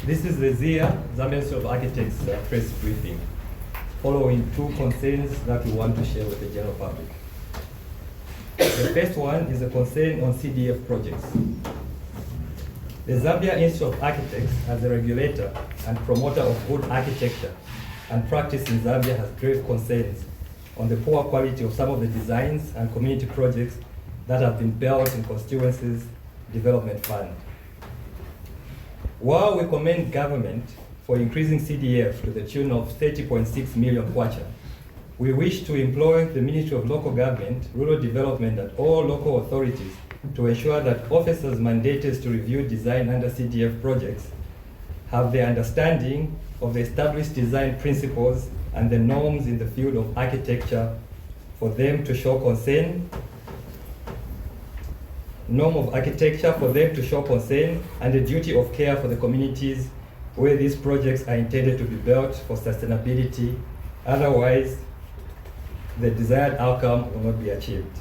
This is the ZIA, Zambia Institute of Architects press briefing, following two concerns that we want to share with the general public. The first one is a concern on CDF projects. The Zambia Institute of Architects, as a regulator and promoter of good architecture and practice in Zambia, has grave concerns on the poor quality of some of the designs and community projects that have been built in constituencies development fund. While we commend government for increasing CDF to the tune of 30.6 million kwacha, we wish to employ the Ministry of Local Government, Rural Development, and all local authorities to ensure that officers mandated to review design under CDF projects have the understanding of the established design principles and the norms in the field of architecture for them to show concern, norm of architecture for them to show concern, and the duty of care for the communities where these projects are intended to be built for sustainability. Otherwise, the desired outcome will not be achieved.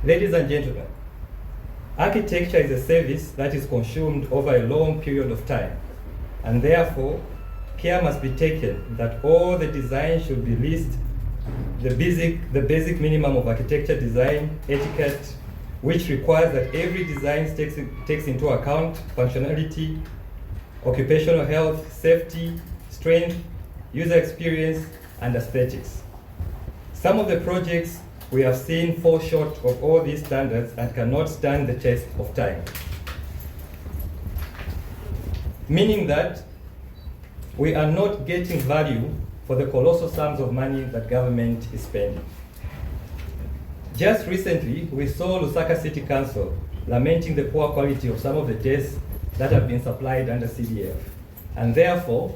Ladies and gentlemen, architecture is a service that is consumed over a long period of time, and therefore, care must be taken that all the design should be list the basic minimum of architecture design etiquette, which requires that every design takes into account functionality, occupational health, safety, strength, user experience, and aesthetics. Some of the projects we have seen fall short of all these standards and cannot stand the test of time. Meaning that we are not getting value for the colossal sums of money that government is spending. Just recently, we saw Lusaka City Council lamenting the poor quality of some of the desks that have been supplied under CDF. And therefore,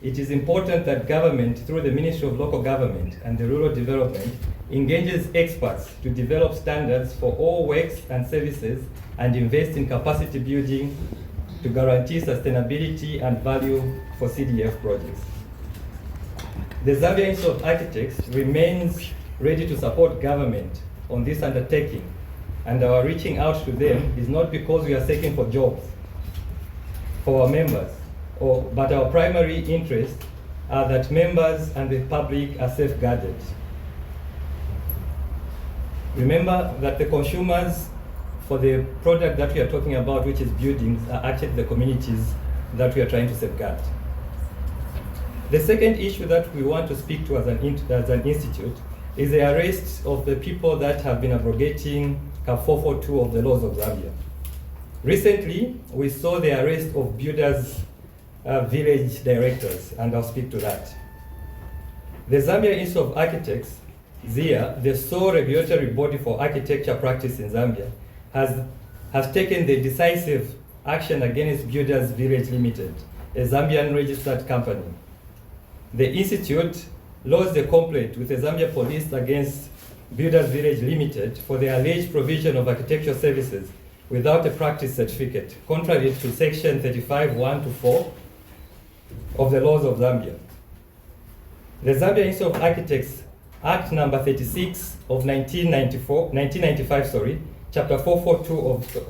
it is important that government, through the Ministry of Local Government and the Rural Development, engages experts to develop standards for all works and services and invest in capacity building to guarantee sustainability and value for CDF projects. The Zambia Institute of Architects remains ready to support government on this undertaking, and our reaching out to them is not because we are seeking for jobs for our members, but our primary interest are that members and the public are safeguarded. Remember that the consumers for the product that we are talking about, which is buildings, are actually the communities that we are trying to safeguard. The second issue that we want to speak to as an institute is the arrest of the people that have been abrogating Cap 442 of the laws of Zambia. Recently, we saw the arrest of builders' village directors, and I'll speak to that. The Zambia Institute of Architects, ZIA, the sole regulatory body for architecture practice in Zambia, has taken the decisive action against Builders Village Limited, a Zambian registered company. The institute lodged a complaint with the Zambia Police against Builders Village Limited for the alleged provision of architectural services without a practice certificate, contrary to section 35(1)-(4) of the laws of Zambia. The Zambia Institute of Architects Act number 36 of 1995, chapter 442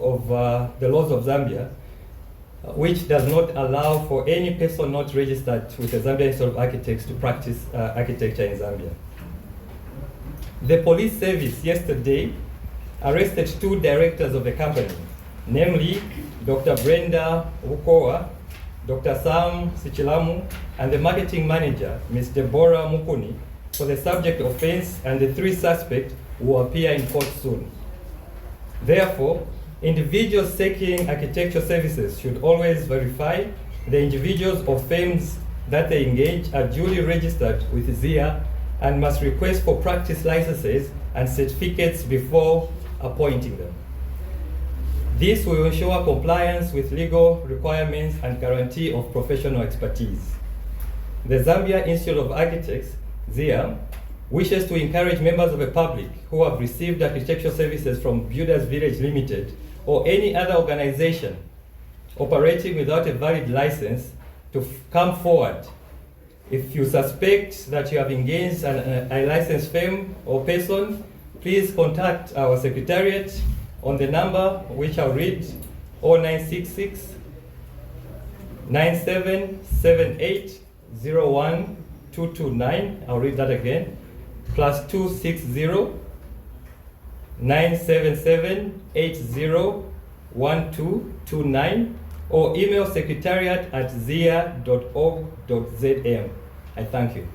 of the laws of Zambia, which does not allow for any person not registered with the Zambia Institute of Architects to practice architecture in Zambia. The police service yesterday arrested two directors of the company, namely Dr. Brenda Wukoa, Dr. Sam Sichilamu, and the marketing manager, Ms. Deborah Mukuni, for the subject offense, and the three suspects will appear in court soon. Therefore, individuals seeking architectural services should always verify the individuals or firms that they engage are duly registered with ZIA and must request for practice licenses and certificates before appointing them. This will ensure compliance with legal requirements and guarantee of professional expertise. The Zambia Institute of Architects, ZIA, wishes to encourage members of the public who have received architectural services from Builders Village Limited or any other organization operating without a valid license to come forward. If you suspect that you have engaged a licensed firm or person, please contact our secretariat on the number which I'll read, 0966 9778012229. I'll read that again. +260 977801229, or email secretariat@zia.org.zm. I thank you.